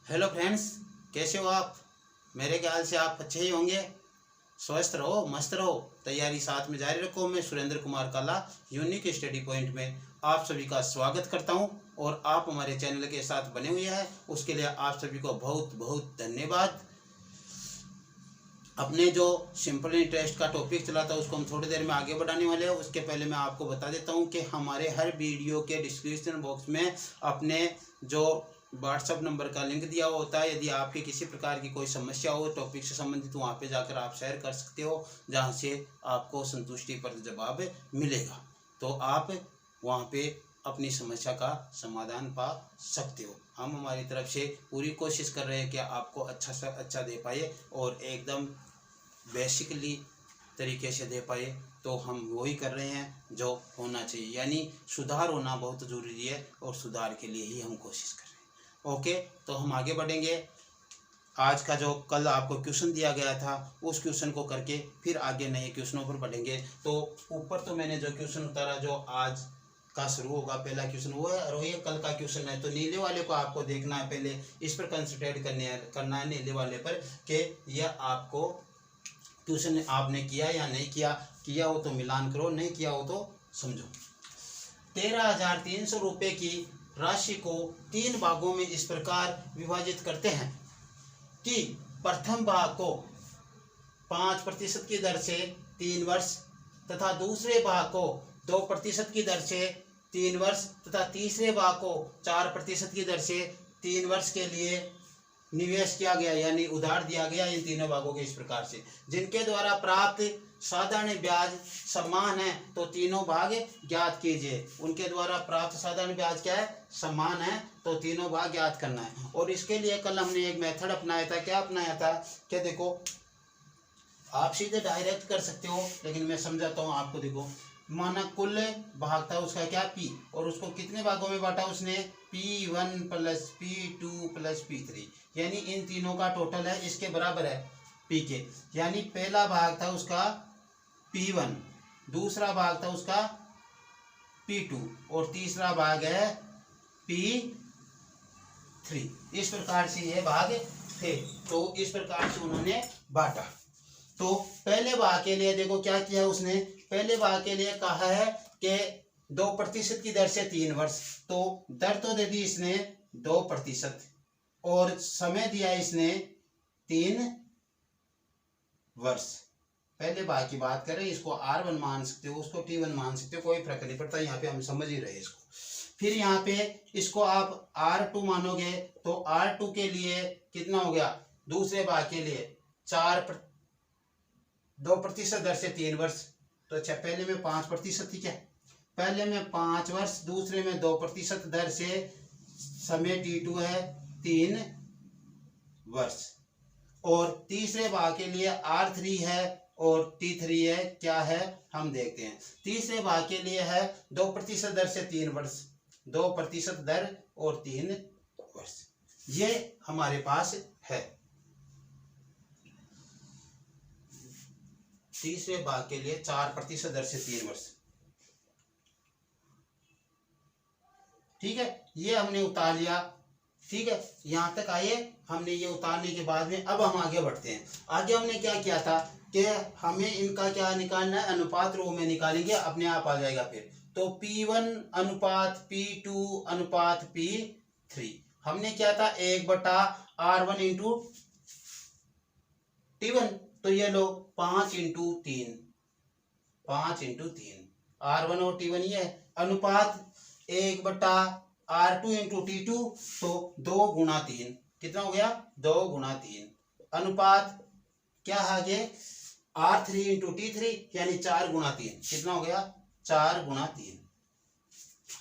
Hello friends, कैसे हो आप। मेरे ख्याल से आप अच्छे ही होंगे। स्वस्थ रहो, मस्त रहो, तैयारी साथ में जारी रखो। मैं सुरेंद्र कुमार काला यूनिक स्टडी पॉइंट में आप सभी का स्वागत करता हूं और आप हमारे चैनल के साथ बने हुए हैं, उसके लिए आप सभी को बहुत बहुत धन्यवाद। अपने जो सिंपल इंटरेस्ट का टॉपिक चला था उसको हम थोड़ी देर में आगे बढ़ाने वाले हैं। उसके पहले मैं आपको बता देता हूं कि हमारे हर वीडियो के डिस्क्रिप्शन बॉक्स में अपने जो व्हाट्सअप नंबर का लिंक दिया हुआ होता है। यदि आपकी किसी प्रकार की कोई समस्या हो टॉपिक से संबंधित, वहाँ पे जाकर आप शेयर कर सकते हो, जहाँ से आपको संतुष्टिप्रद जवाब मिलेगा। तो आप वहाँ पे अपनी समस्या का समाधान पा सकते हो। हम हमारी तरफ से पूरी कोशिश कर रहे हैं कि आपको अच्छा से अच्छा दे पाए और एकदम बेसिकली तरीके से दे पाए। तो हम वही कर रहे हैं जो होना चाहिए, यानी सुधार होना बहुत ज़रूरी है और सुधार के लिए ही हम कोशिश कर रहे हैं। ओके, तो हम आगे बढ़ेंगे। आज का जो कल आपको क्वेश्चन दिया गया था उस क्वेश्चन को करके फिर आगे नए क्वेश्चनों पर बढ़ेंगे। तो ऊपर तो मैंने जो क्वेश्चन उतारा जो आज का शुरू होगा, पहला क्वेश्चन वो है और ये कल का क्वेश्चन है। तो नीले वाले को आपको देखना है, पहले इस पर कंसंट्रेट करना है नीले वाले पर कि यह आपको क्वेश्चन आपने किया या नहीं किया। किया हो तो मिलान करो, नहीं किया हो तो समझो। 13,300 रुपये की राशि को 3 भागों में इस प्रकार विभाजित करते हैं कि प्रथम भाग को 5% की दर से 3 वर्ष तथा दूसरे भाग को 2% की दर से 3 वर्ष तथा तीसरे भाग को 4% की दर से 3 वर्ष के लिए निवेश किया गया, यानी उधार दिया गया इन तीनों भागों के इस प्रकार से, जिनके द्वारा प्राप्त साधारण ब्याज समान है। तो तीनों भाग ज्ञात कीजिए। उनके द्वारा प्राप्त साधारण ब्याज क्या है? समान है। तो तीनों भाग ज्ञात करना है। और इसके लिए कल हमने एक मेथड अपनाया था। क्या अपनाया था? क्या देखो, आप सीधे डायरेक्ट कर सकते हो, लेकिन मैं समझाता हूँ आपको। देखो, माना कुल भाग था उसका क्या? P, और उसको कितने भागों में बांटा उसने? P1 + P2 + P3, यानी इन तीनों का टोटल है इसके बराबर है P के। यानी पहला भाग था उसका P1, दूसरा भाग था उसका P2 और तीसरा भाग है P3। इस प्रकार से ये भाग थे। तो इस प्रकार से उन्होंने बांटा। तो पहले भाग के लिए देखो क्या किया उसने। पहले भाग के लिए कहा है कि 2% की दर से 3 वर्ष। तो दर तो दे दी इसने 2% और समय दिया इसने 3 वर्ष। पहले भाग की बात करें, इसको R1 मान सकते हो, उसको T1 मान सकते हो, कोई फर्क नहीं पड़ता। यहाँ पे हम समझ ही रहे इसको। फिर यहाँ पे इसको आप R2 मानोगे तो R2 के लिए कितना हो गया? दूसरे भाग के लिए 2% दर से 3 वर्ष। तो अच्छा, पहले में 5% थी क्या? पहले में 5 वर्ष, दूसरे में 2% दर से समय T2 है 3 वर्ष। और तीसरे भाग के लिए R3 है और T3 है। क्या है हम देखते हैं। तीसरे भाग के लिए है 2% दर से 3 वर्ष, 2% दर और 3 वर्ष। ये हमारे पास है। तीसरे भाग के लिए 4% दर से 3 वर्ष। ठीक है, ये हमने उतार लिया। ठीक है, यहां तक आइए। हमने ये उतारने के बाद में अब हम आगे बढ़ते हैं। आगे हमने क्या किया था कि हमें इनका क्या निकालना है? अनुपात रो में निकालेंगे, अपने आप आ जाएगा फिर। तो P1 अनुपात P2 अनुपात P3 हमने क्या था? 1/R1 into T1। तो ये लो 5 × 3, 5 × 3 R1 और T1 ये है। अनुपात 1/R2 इंटू T2, तो 2 × 3 कितना हो गया? 2 × 3 अनुपात क्या आगे? R3 इंटू T3, यानी 4 × 3 कितना हो गया? 4 × 3।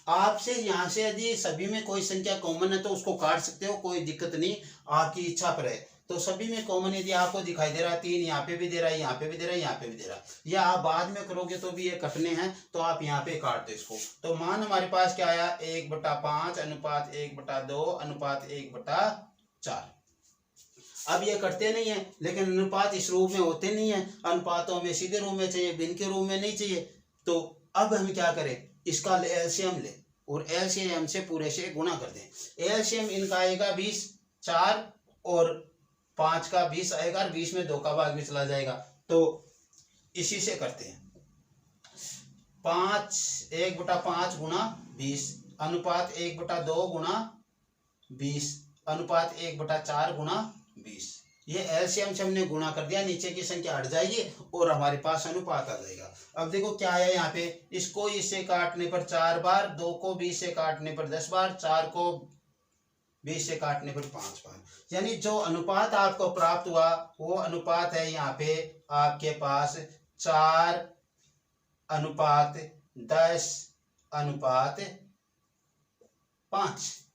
आपसे यहाँ से यदि सभी में कोई संख्या कॉमन है तो उसको काट सकते हो, कोई दिक्कत नहीं, आपकी इच्छा पर है। तो सभी में कॉमन यदि आपको दिखाई दे रहा है 3, यहाँ पे भी दे रहा है, यहाँ पे भी दे रहा है, यहाँ पे भी दे रहा है, या आप बाद में करोगे तो भी ये कटने हैं, तो आप यहाँ पे काट दो इसको। तो मान हमारे पास क्या आया? 1/5 अनुपात 1/2 अनुपात 1/4। अब ये कटते नहीं है, लेकिन अनुपात इस रूप में होते नहीं है। अनुपातों में सीधे रूप में चाहिए, भिन्न के रूप में नहीं चाहिए। तो अब हम क्या करें? इसका एलसीएम ले और एलसीएम से पूरे से गुणा कर दें। एलसीएम इनका आएगा 20, 4 और 5 का 20 आएगा और 20 में 2 का भाग भी चला जाएगा। तो इसी से करते हैं 1/5 गुणा 20 अनुपात 1/2 गुणा 20 अनुपात 1/4 गुणा 20। ये एलसीएम से हमने गुणा कर दिया, नीचे की संख्या हट जाएगी और हमारे पास अनुपात आ जाएगा। अब देखो क्या है यहाँ पे, इसको इससे काटने पर 4 बार, 2 को 20 से काटने पर 10 बार, 4 को 20 से काटने पर 5 बार। यानी जो अनुपात आपको प्राप्त हुआ वो अनुपात है यहाँ पे आपके पास 4:10:5।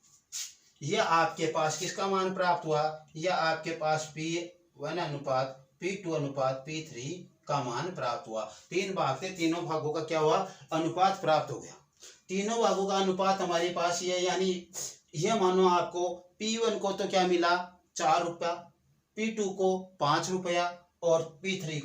ये आपके पास किसका मान प्राप्त हुआ, यह आपके पास P1 अनुपात P2 अनुपात P3 का मान प्राप्त हुआ। 3 भाग थे, तीनों भागों का क्या हुआ, अनुपात प्राप्त हो गया। तीनों भागों का अनुपात हमारे पास ये, यानी ये मानो आपको P1 को तो क्या मिला 4 रुपया, P2 को 5 रुपया और P1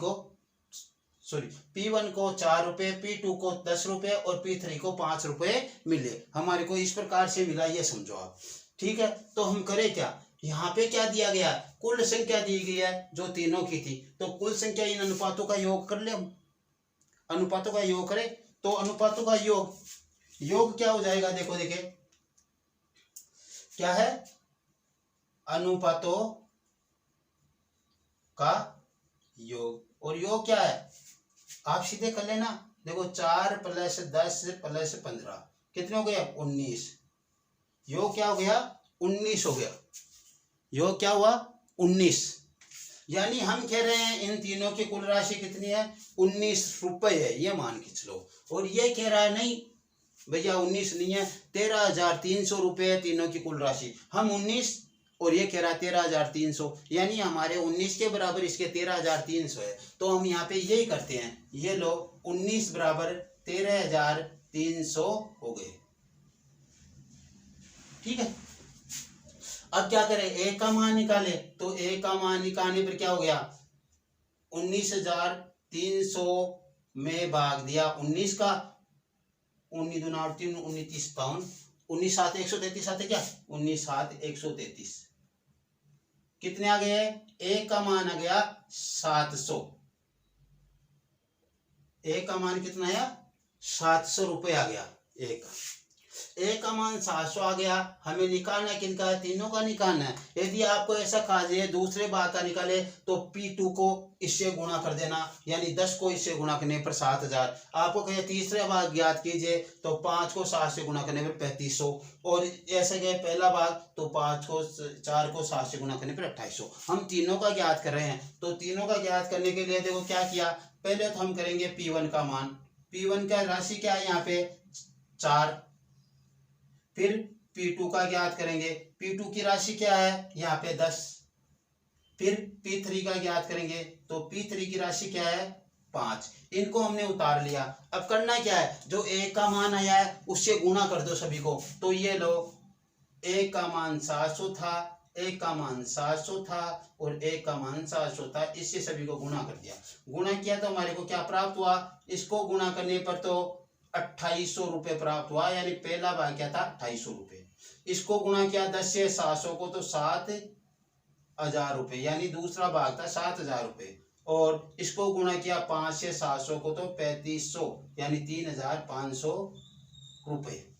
को 4 रुपये, P2 को 10 रुपये और P3 को 5 रुपये मिले। हमारे को इस प्रकार से मिला, ये समझो आप। ठीक है, तो हम करें क्या, यहाँ पे क्या दिया गया, कुल संख्या दी गई है जो तीनों की थी, तो कुल संख्या इन अनुपातों का योग कर ले। हम अनुपातों का योग करें तो अनुपातों का योग क्या हो जाएगा, देखो देखे क्या है, अनुपातों का योग। और योग क्या है आप सीधे कर लेना, देखो 4 + 10 + 15 कितने हो गए 19। योग क्या हो गया 19 हो गया। योग क्या हुआ 19। यानी हम कह रहे हैं इन तीनों की कुल राशि कितनी है 19 रुपए है, ये मान के चलो। और ये कह रहा है नहीं भैया 19 नहीं है, 13,300 रुपये है तीनों की कुल राशि। हम 19 और ये कह रहा है 13,300, यानी हमारे 19 के बराबर इसके 13,300 है। तो हम यहाँ पे यही करते हैं, ये लो 19 बराबर 13,300 हो गए। ठीक है, अब क्या करें, एक का मान निकाले, तो एक का मान निकालने पर क्या हो गया 19,300 में भाग दिया 19 का, 19 दूना 8 3 19 30 52, 19 7 133 आते क्या 19 7 133 कितने आ गए, एक का मान आ गया 700। एक का मान कितना आया 700 रुपये आ गया। एक का मान 700 आ गया। हमें निकालना है किनका है, तीनों का निकालना है। यदि आपको ऐसा कहा जाए दूसरे भाग का निकाले तो P2 को इससे गुणा कर देना, यानी 10 को इससे गुणा करने पर 7,000। आपको कहे तीसरे भाग ज्ञात कीजिए तो 5 को 7 से गुणा करने पर 3500। और ऐसे गए पहला भाग तो 4 को 7 से गुणा करने पर 2800। हम तीनों का ज्ञात कर रहे हैं, तो तीनों का ज्ञात करने के लिए देखो क्या किया, पहले तो हम करेंगे P1 का मान। P1 का राशि क्या है यहाँ पे 4, फिर P2 का ज्ञात करेंगे। P2 की राशि क्या है यहाँ पे 10, फिर P3 का ज्ञात करेंगे तो P3 की राशि क्या है 5। इनको हमने उतार लिया। अब करना क्या है, जो एक का मान आया है उससे गुणा कर दो सभी को। तो ये लो एक का मान 700 था, एक का मान 700 था और एक का मान 700 था, इससे सभी को गुणा कर दिया। गुणा किया तो हमारे को क्या प्राप्त हुआ, इसको गुणा करने पर तो 2800 रुपये प्राप्त हुआ, यानी पहला भाग क्या था 2800 रुपये। इसको गुणा किया 10 से 700 को तो 7,000 रुपये, यानी दूसरा भाग था 7,000 रुपये। और इसको गुणा किया 5 से 700 को तो 3500, यानी 3,500 रुपये।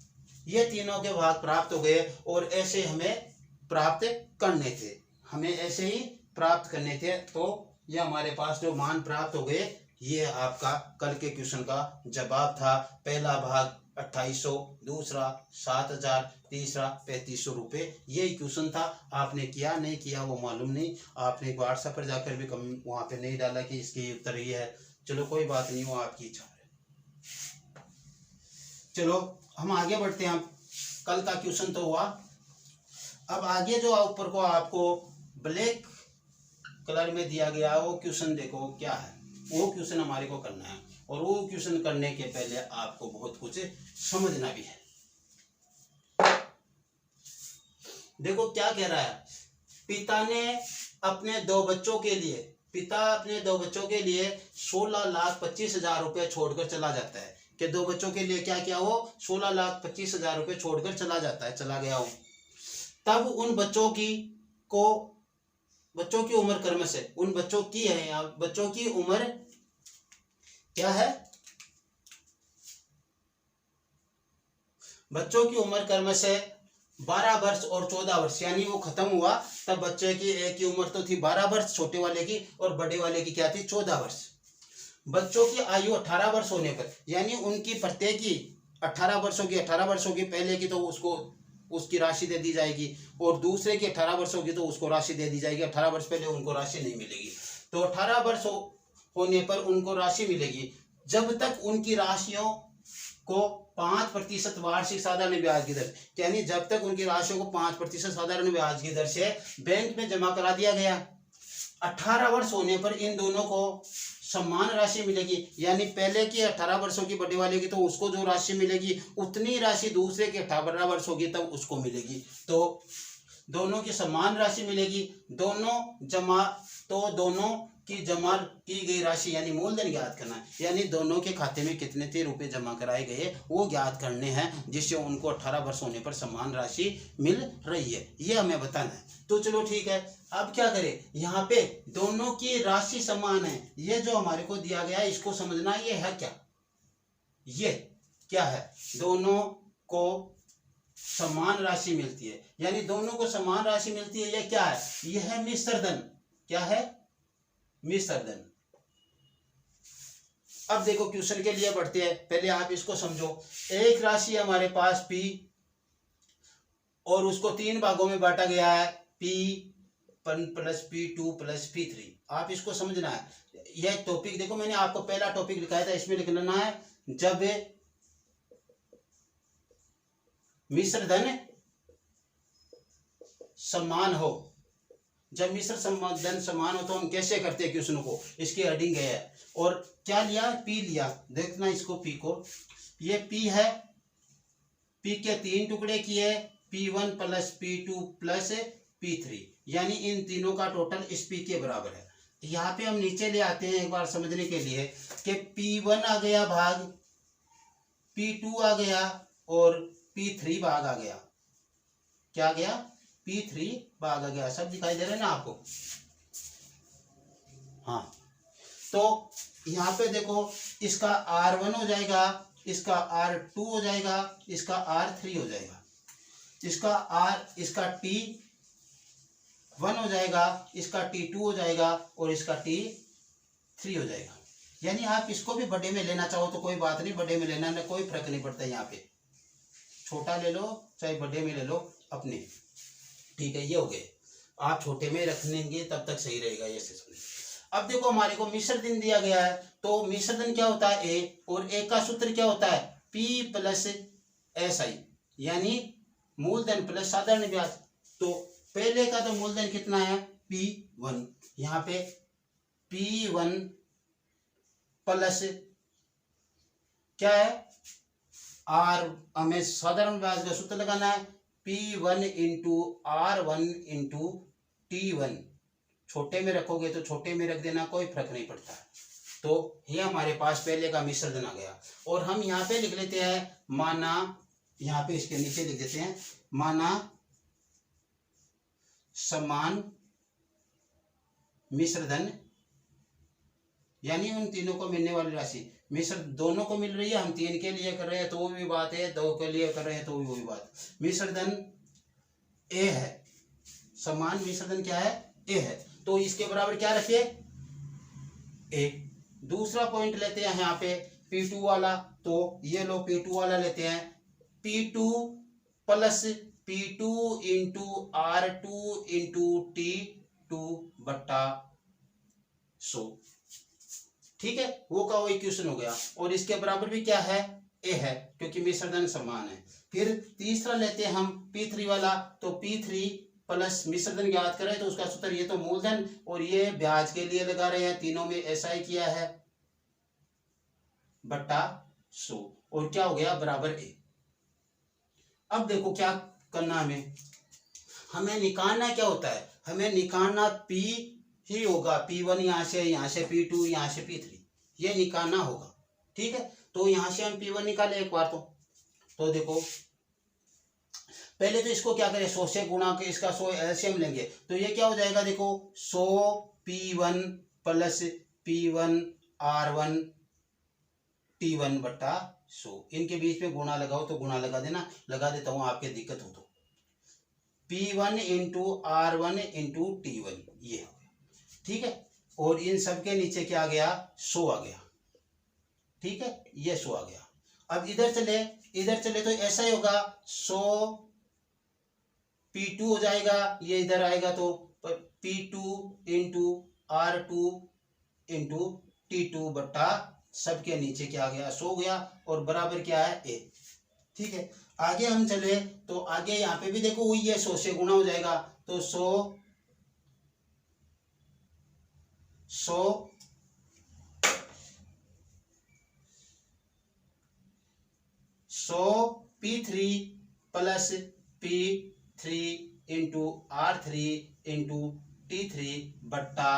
ये तीनों के भाग प्राप्त हो गए। और ऐसे हमें प्राप्त करने थे, हमें ऐसे ही प्राप्त करने थे। तो ये हमारे पास जो मान प्राप्त हो गए, ये आपका कल के क्वेश्चन का जवाब था। पहला भाग 2800, दूसरा 7,000, तीसरा 3500 रुपये। यही क्वेश्चन था। आपने किया नहीं किया वो मालूम नहीं, आपने व्हाट्सएप पर जाकर भी वहाँ पे नहीं डाला कि इसके उत्तर ये है। चलो कोई बात नहीं, वो आपकी इच्छा है। चलो हम आगे बढ़ते हैं। कल का क्वेश्चन तो हुआ, अब आगे जो ऊपर को आपको ब्लैक कलर में दिया गया वो क्वेश्चन देखो क्या है। वो क्वेश्चन हमारे को करना है, और वो क्वेश्चन करने के पहले आपको बहुत कुछ समझना भी है। देखो क्या कह रहा है, पिता अपने दो बच्चों के लिए 16,25,000 रुपये छोड़कर चला जाता है। कि दो बच्चों के लिए क्या क्या हो 16,25,000 रुपये छोड़कर चला जाता है, चला गया हो। तब उन बच्चों की को बच्चों की उम्र क्रमश है, उन बच्चों की है, यहाँ बच्चों की उम्र क्या है, बच्चों की उम्र क्रमश है 12 वर्ष और 14 वर्ष, यानी वो खत्म हुआ तब बच्चे की एक की उम्र तो थी 12 वर्ष छोटे वाले की, और बड़े वाले की क्या थी 14 वर्ष। बच्चों की आयु 18 वर्ष होने पर, यानी उनकी प्रत्येक की 18 वर्षों की, 18 वर्षों की पहले की तो उसको उसकी राशि दे दी जाएगी, और दूसरे की 18 वर्षों की तो उसको राशि दे दी जाएगी। 18 वर्ष पहले उनको राशि नहीं मिलेगी, तो 18 वर्ष होने पर उनको राशि मिलेगी जब तक उनकी राशियों को 5% वार्षिक साधारण ब्याज की दर, यानी जब तक उनकी राशियों को 5% साधारण ब्याज की दर से बैंक में जमा करा दिया गया। 18 वर्ष होने पर इन दोनों को समान राशि मिलेगी, यानी पहले की 18 वर्षों की बड़े वाले की तो उसको जो राशि मिलेगी उतनी राशि दूसरे के 18 वर्ष होगी तब उसको मिलेगी, तो दोनों की समान राशि मिलेगी। दोनों की जमा की गई राशि यानी मूलधन ज्ञात करना है, यानी दोनों के खाते में कितने थे रुपए जमा कराए गए वो ज्ञात करने हैं, जिससे उनको 18 वर्ष होने पर समान राशि मिल रही है, ये हमें बताना है। तो चलो ठीक है, अब क्या करें, यहाँ पे दोनों की राशि समान है, ये जो हमारे को दिया गया है इसको समझना, ये है क्या, ये क्या है, दोनों को समान राशि मिलती है, यानी दोनों को समान राशि मिलती है, ये क्या है, यह है मिश्र धन। क्या है, मिश्र धन। अब देखो क्वेश्चन के लिए बढ़ते हैं, पहले आप इसको समझो। एक राशि हमारे पास P और उसको 3 भागों में बांटा गया है, P1 + P2 + P3। आप इसको समझना है, यह टॉपिक देखो मैंने आपको पहला टॉपिक लिखाया था, इसमें लिख लेना है जब मिश्र धन समान हो। जब मिश्र धन समान हो तो हम कैसे करते हैं क्वेश्चन को, इसकी हेडिंग है, और क्या लिया, P लिया, देखना इसको P को, ये P है, P के 3 टुकड़े किए, P1 + P2 + P3, यानी इन तीनों का टोटल इस P के बराबर है। यहाँ पे हम नीचे ले आते हैं एक बार समझने के लिए कि P1 आ गया भाग, P2 आ गया और P3 भाग आ गया। क्या आ गया, P3 भाग आ गया। सब दिखाई दे रहे हैं ना आपको, हाँ। तो यहाँ पे देखो इसका R1 हो जाएगा, इसका R2 हो जाएगा, इसका R3 हो जाएगा, इसका T1 हो जाएगा, इसका T2 हो जाएगा और इसका T3 हो जाएगा। यानी आप इसको भी बड़े में लेना चाहो तो कोई बात नहीं, बड़े में लेना कोई फर्क नहीं पड़ता, यहाँ पे छोटा ले लो चाहे बड़े में ले लो अपने, ठीक है। ये हो गए, आप छोटे में रख लेंगे तब तक सही रहेगा, ये सिस्टम। अब देखो हमारे को मिश्र धन दिया गया है, तो मिश्र धन क्या होता है, ए, और ए का सूत्र क्या होता है, P + SI, यानी मूलधन प्लस साधारण ब्याज। तो पहले का तो मूलधन कितना है, P1, यहाँ पे P1 प्लस क्या है, R, हमें साधारण ब्याज का सूत्र लगाना है, P1 × R1 × T1। छोटे में रखोगे तो छोटे में रख देना, कोई फर्क नहीं पड़ता। तो ये हमारे पास पहले का मिश्र धन आ गया, और हम यहाँ पे लिख लेते हैं माना, यहाँ पे इसके नीचे लिख देते हैं माना समान मिश्र धन, यानी उन तीनों को मिलने वाली राशि, मिश्र दोनों को मिल रही है, हम 3 के लिए कर रहे हैं तो वो भी बात है, 2 के लिए कर रहे हैं तो वो भी बात। मिश्र धन ए है, समान मिश्र धन क्या है, ए है, तो इसके बराबर क्या रखिए, ए। दूसरा पॉइंट लेते हैं यहाँ पे P2 वाला, तो ये लो P2 वाला लेते हैं, P2 + P2 × R2 × T2/100, ठीक है, वो का वही क्वेश्चन हो गया। और इसके बराबर भी क्या है, ए है, क्योंकि मिश्र धन समान है। फिर तीसरा लेते हैं हम P3 वाला, तो P3 प्लस मिश्र धन ज्ञात करें तो उसका सूत्र, ये तो मूलधन और ये ब्याज के लिए लगा रहे हैं, तीनों में SI किया है /100, और क्या हो गया, बराबर ए। अब देखो क्या करना, हमें निकालना क्या होता है, हमें निकालना P ही होगा, P1 यहाँ से P2 यहाँ से P3, ये निकालना होगा, ठीक है। तो यहाँ से हम P1 निकाले एक बार, तो देखो पहले तो इसको क्या करें, 100 से गुणा के इसका 100 एलसीएम लेंगे, तो ये क्या हो जाएगा, देखो 100p1 plus p1 r1 t1 बट्टा 100, इनके बीच में गुणा लगाओ तो गुणा लगा देना, लगा देता हूं आपके दिक्कत हो तो, p1 into r1 into t1 ये हो गया, ठीक है। और इन सब के नीचे क्या आ गया, 100 आ गया, ठीक है, ये 100 आ गया। अब इधर चले तो ऐसा ही होगा, 100 p2 हो जाएगा, ये इधर आएगा तो p2 into r2 into t2 बट्टा सबके नीचे क्या आ गया, 100 गया, और बराबर क्या है, a, ठीक है। आगे हम चले तो आगे यहाँ पे भी देखो वही है, 100 से गुणा हो जाएगा, तो 100 p3 plus p3 into r3 into t3 बट्टा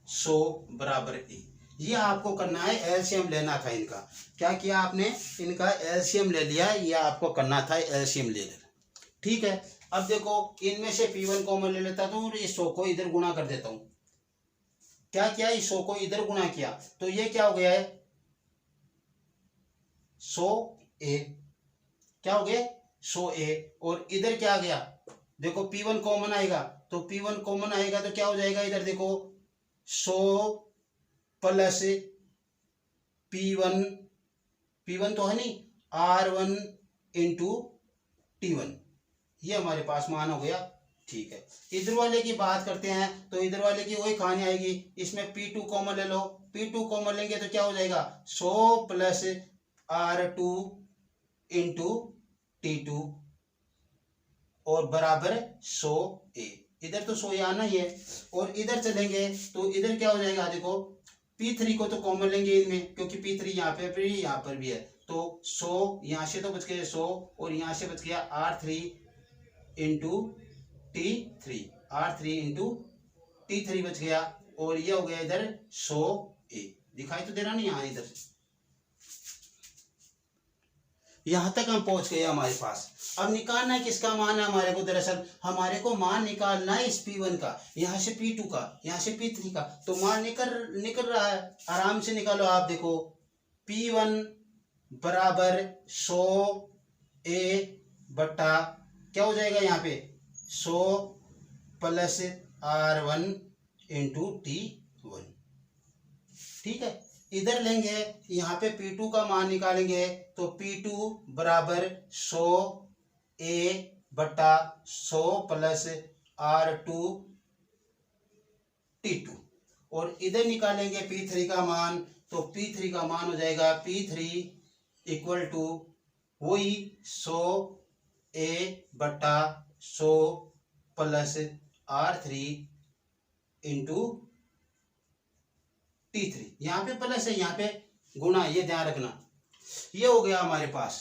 100 बराबर a। ये आपको करना है, एलसीएम लेना था इनका, क्या किया आपने, इनका एलसीएम ले लिया, ये आपको करना था एलसीएम ले लेना, ठीक है। अब देखो इनमें से p1 कॉमन ले लेता हूँ और इस 100 को इधर गुणा कर देता हूँ, क्या किया, इस 100 को इधर गुणा किया तो ये क्या हो गया है, 100a, क्या हो गया, 100a, और इधर क्या आ गया, देखो p1 कॉमन आएगा, तो p1 कॉमन आएगा तो क्या हो जाएगा, इधर देखो 100 प्लस p1 तो है नहीं, r1 इंटू t1, ये हमारे पास मान हो गया, ठीक है। इधर वाले की बात करते हैं तो इधर वाले की वही कहानी आएगी, इसमें p2 कॉमन ले लो, p2 कॉमन लेंगे तो क्या हो जाएगा, 100 प्लस r2 इंटू t2 और बराबर 100a, इधर तो 100 आना ही है। और इधर चलेंगे तो इधर क्या हो जाएगा, देखो p3 को तो कॉमन लेंगे इनमें, क्योंकि p3 यहाँ पे भी यहाँ पर भी है, तो 100 यहाँ से तो बच गया 100, और यहाँ से बच गया r3 into t3, r3 into t3 बच गया, और ये हो गया इधर 100a, दिखाई तो दे रहा नहीं यहाँ, इधर यहां तक हम पहुंच गए हमारे पास। अब निकालना है किसका मान है हमारे को, दरअसल हमारे को मान निकालना है इस p1 का, यहाँ से p2 का, यहाँ से p3 का, तो मान निकल रहा है, आराम से निकालो आप, देखो p1 बराबर 100a बट्टा क्या हो जाएगा यहाँ पे, 100 प्लस r1 इंटू t1, ठीक है। इधर लेंगे, यहाँ पे p2 का मान निकालेंगे तो p2 बराबर 100a बट्टा 100 प्लस r2 t2, और इधर निकालेंगे p3 का मान, तो p3 का मान हो जाएगा p3 इक्वल टू वही 100a बट्टा 100 प्लस r3 इंटू t3, यहाँ पे प्लस है, यहाँ पे गुणा, ये ध्यान रखना। ये हो गया हमारे पास,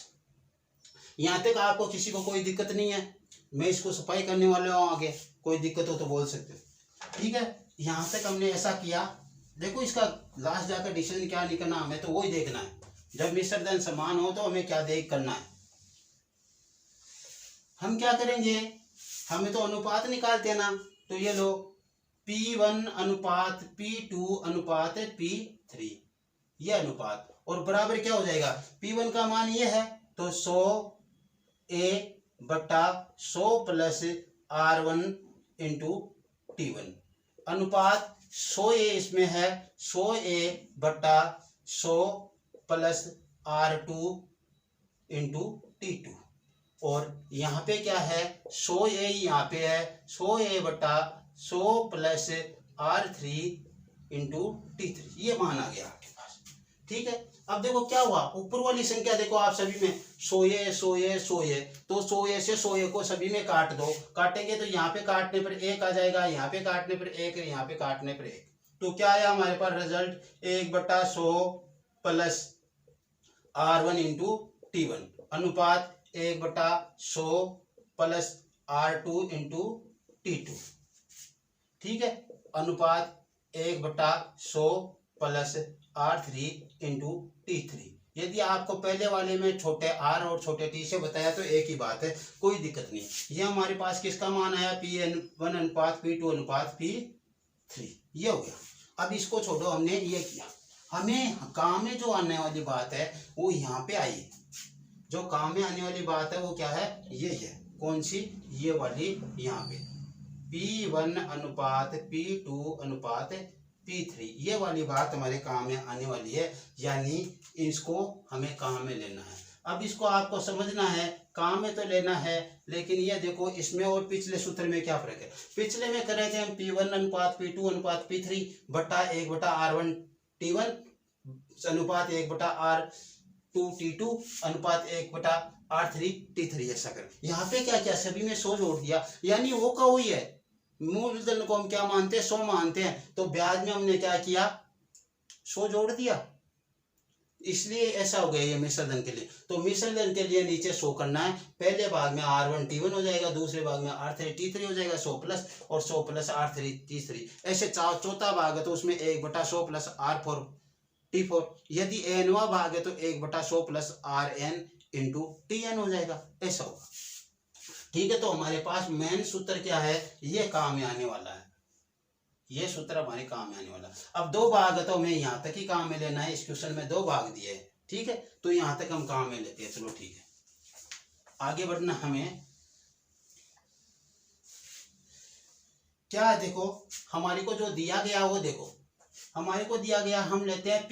यहाँ तक आपको किसी को कोई दिक्कत नहीं है, मैं इसको सफाई करने वाले हूँ, आगे कोई दिक्कत हो तो बोल सकते हो, ठीक है। यहाँ तक हमने ऐसा किया, देखो इसका लास्ट जाकर डिसीजन क्या निकलना हमें तो वही देखना है, जब मिश्र धन समान हो तो हमें क्या देख करना है, हम क्या करेंगे, हमें तो अनुपात निकालते हैं ना, तो ये लो p1 अनुपात p2 अनुपात p3, ये अनुपात, और बराबर क्या हो जाएगा, p1 का मान ये है तो 100a बट्टा 100 प्लस r1 इंटू t1, अनुपात 100a इसमें है, 100a बट्टा 100 प्लस r2 इंटू t2, और यहाँ पे क्या है, 100a यहाँ पे है, 100a बट्टा 100 प्लस r3 इंटू t3, ये मान आ गया आपके पास, ठीक है। अब देखो क्या हुआ, ऊपर वाली संख्या देखो आप सभी में 100a 100a 100a, तो 100a से 100a को सभी में काट दो, काटेंगे तो यहाँ पे काटने पर 1 आ जाएगा, यहाँ पे काटने पर 1, यहाँ पे काटने पर 1, तो क्या आया हमारे पास रिजल्ट, 1 बट्टा 100 प्लस r1 इंटू t1 अनुपात 1 बट्टा 100 प्लस r2 इंटू t2, ठीक है, अनुपात 1 बट्टा 100 प्लस r3 इंटू t3, यदि आपको पहले वाले में छोटे r और छोटे t से बताया तो एक ही बात है, कोई दिक्कत नहीं। ये हमारे पास किसका मान आया, P1 अनुपात P2 अनुपात P3, ये हो गया। अब इसको छोड़ो, हमने ये किया, हमें काम में जो आने वाली बात है वो यहाँ पे आई। जो काम में आने वाली बात है वो क्या है, ये है, कौन सी, ये वाली, यहाँ पे P1 अनुपात P2 अनुपात P3, ये वाली बात हमारे काम में आने वाली है, यानी इसको हमें काम में लेना है। अब इसको आपको समझना है, काम में तो लेना है, लेकिन ये देखो इसमें और पिछले सूत्र में क्या फर्क है। पिछले में कर रहे थे हम P1 अनुपात P2 अनुपात P3 बटा 1/R1 T1 अनुपात 1/R2 T2 अनुपात 1/R3 T3, ऐसा कर। यहाँ पे क्या क्या सभी में 100 जोड़ दिया, यानी वो का वही है। मूलधन को हम क्या मानते हैं, 100 मानते हैं, तो ब्याज में हमने क्या किया, 100 जोड़ दिया, इसलिए ऐसा हो गया ये मिश्र धन के लिए। तो मिश्र धन के लिए नीचे 100 करना है, पहले भाग में R1 T1 हो जाएगा, दूसरे भाग में R3 T3 हो जाएगा, 100 प्लस और 100 प्लस R3 T3, ऐसे चौथा भाग है तो उसमें 1/100 प्लस R4 T4, यदि nवा भाग है तो 1/100 प्लस Rn इंटू Tn हो जाएगा, ऐसा होगा। ठीक है, तो हमारे पास मेन सूत्र क्या है, ये काम में आने वाला है, ये सूत्र हमारे काम में आने वाला। अब 2 भाग है तो हमें यहाँ तक ही काम में लेना है, इस क्वेश्चन में 2 भाग दिए हैं, ठीक है, तो यहाँ तक हम काम में लेते हैं। चलो ठीक है, आगे बढ़ना। हमें क्या है, देखो हमारे को जो दिया गया वो देखो, हमारे को दिया गया, हम लेते हैं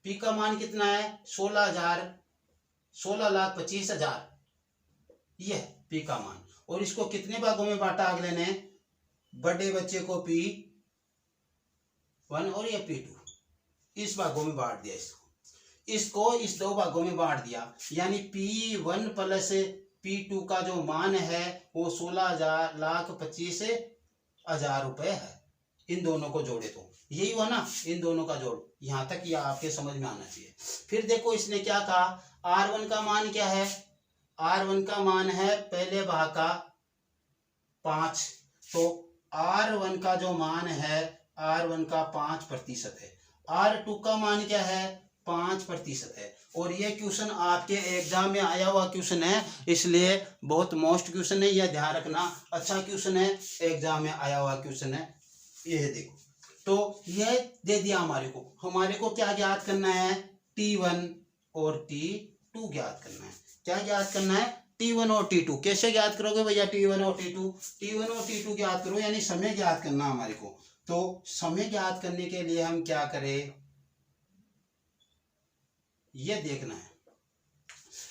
P का मान कितना है, 16,25,000, ये P का मान, और इसको कितने भागों में बांटा अगले ने, बड़े बच्चे को P1 और ये P2, इस भागों में बांट दिया, इसको इस 2 भागों में बांट दिया, यानी P1 प्लस P2 का जो मान है वो 16,25,000 रुपए है। इन दोनों को जोड़े तो यही हुआ ना, इन दोनों का जोड़, यहाँ तक ये आपके समझ में आना चाहिए। फिर देखो इसने क्या कहा, R1 का मान क्या है, R1 का मान है पहले भाग का 5, तो R1 का जो मान है, R1 का 5% है, R2 का मान क्या है, 5% है, और ये क्वेश्चन आपके एग्जाम में आया हुआ क्वेश्चन है, इसलिए बहुत मोस्ट क्वेश्चन है, यह ध्यान रखना, अच्छा क्वेश्चन है, एग्जाम में आया हुआ क्वेश्चन है। ये देखो, तो यह दे दिया हमारे को क्या ज्ञात करना है, T1 और T2 ज्ञात करना है। क्या ज्ञात करना है, T1 और T2। कैसे ज्ञात करोगे भैया, T1 और T2 ज्ञात करो, यानी समय ज्ञात करना हमारे को। तो समय ज्ञात करने के लिए हम क्या करें, ये देखना है।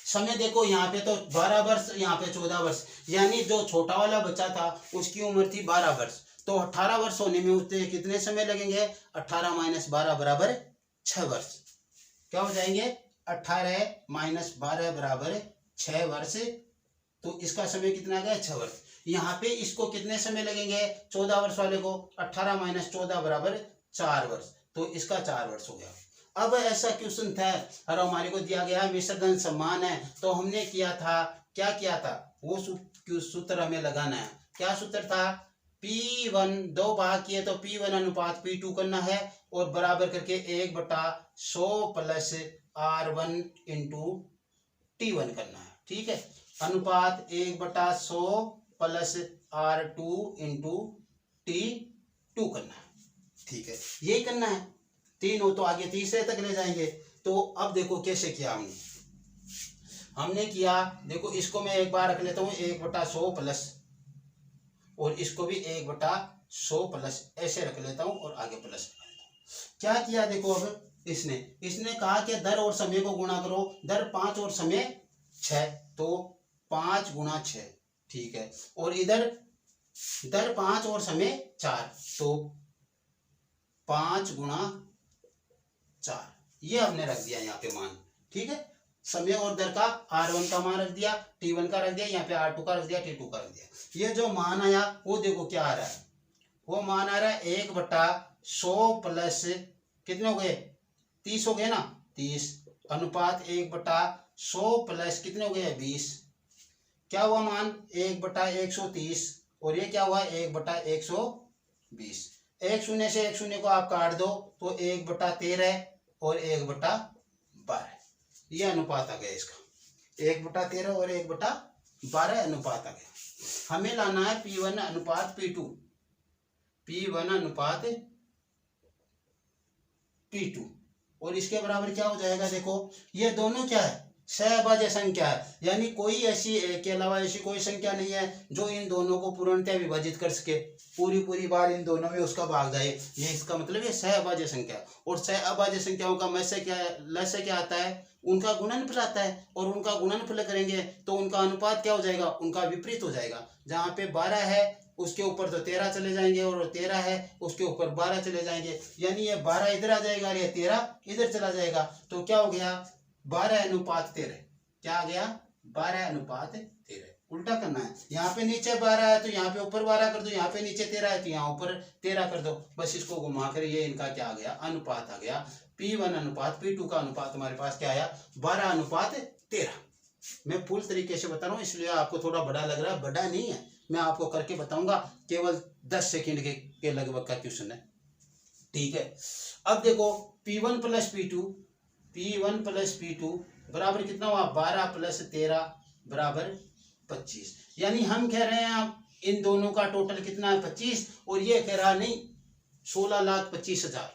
समय देखो, यहाँ पे तो 12 वर्ष, यहाँ पे 14 वर्ष, यानी जो छोटा वाला बच्चा था उसकी उम्र थी 12 वर्ष, तो 18 वर्ष होने में उससे कितने समय लगेंगे, 18 - 12 बराबर 6 वर्ष। क्या हो जाएंगे, 18 - 12 बराबर 6 वर्ष, तो इसका समय कितना गया, 6 वर्ष। यहाँ पे इसको कितने समय लगेंगे, 14 वर्ष वाले को, 18 - 14 बराबर 4 वर्ष, तो इसका 4 वर्ष हो गया। अब ऐसा क्वेश्चन था और हमारे को दिया गया मिश्र धन समान है, तो हमने किया था, क्या किया था, वो सूत्र हमें लगाना है। क्या सूत्र था, P1 2 भाग किए तो P1 अनुपात P2 करना है, और बराबर करके 1/100 प्लस R1 इंटू T1 करना है, ठीक है, अनुपात 1/100 प्लस R2 इंटू T2 करना है, ठीक है, यही करना है। 3 हो तो आगे तीसरे तक ले जाएंगे। तो अब देखो कैसे किया हमने किया, देखो इसको मैं एक बार रख लेता हूँ 1/100 प्लस, और इसको भी 1/100 प्लस, ऐसे रख लेता हूँ और आगे प्लस। क्या किया देखो, अब इसने कहा कि दर और समय को गुणा करो, दर 5 और समय 6, तो 5 × 6, ठीक है, और इधर दर 5 और समय 4, तो 5 × 4, ये हमने रख दिया यहाँ पे मान, ठीक है, समय और दर का R1 का मान रख दिया, T1 का रख दिया, यहाँ पे R2 का रख दिया, T2 का रख दिया। ये जो मान आया वो देखो क्या आ रहा है, वो मान आ रहा है 1/100 प्लस कितने हो गए, 30 हो गए ना, 30 अनुपात 1/100 प्लस कितने हो गए, 20। क्या हुआ मान, 1/130, और ये क्या हुआ, 1/120। एक शून्य से एक शून्य को आप काट दो तो 1/13 और 1/12, 12। ये अनुपात आ गया इसका, 1/13 और 1/12 अनुपात आ गया। हमें लाना है P1 अनुपात P2, P1 अनुपात P2, और इसके बराबर क्या हो जाएगा? देखो ये दोनों क्या है? सहअभाज्य संख्या है, यानी कोई ऐसी एक के अलावा ऐसी कोई संख्या नहीं है जो इन दोनों को पूर्णतः विभाजित कर सके, पूरी बार इन दोनों में उसका भाग जाए। ये इसका मतलब है सहअभाज्य संख्या। और सहअभाज्य संख्याओं का म से क्या आता है? उनका गुणनफल आता है, और उनका गुणनफल करेंगे तो उनका अनुपात क्या हो जाएगा? उनका विपरीत हो जाएगा। जहाँ पे 12 है उसके ऊपर तो 13 चले जाएंगे, और 13 है उसके ऊपर 12 चले जाएंगे, यानी ये 12 इधर आ जाएगा और ये 13 इधर चला जाएगा। तो क्या हो गया? 12:13। क्या आ गया? 12:13। उल्टा करना है, यहाँ पे नीचे 12 है तो यहाँ पे ऊपर 12 कर दो, यहाँ पे नीचे 13 है तो यहाँ ऊपर 13 कर दो। बस इसको घुमा कर ये इनका क्या आ गया? अनुपात आ गया। P1 अनुपात P2 का अनुपात हमारे पास क्या आया? 12:13। मैं फुल तरीके से बता रहा हूँ, इसलिए आपको थोड़ा बड़ा लग रहा है, बड़ा नहीं है, मैं आपको करके बताऊंगा। केवल 10 सेकंड के लगभग का क्वेश्चन है, ठीक है। अब देखो P1 प्लस P2 बराबर कितना हुआ? 12 + 13 बराबर 25। यानी हम कह रहे हैं इन दोनों का टोटल कितना है? 25, और ये कह रहा नहीं 16,25,000।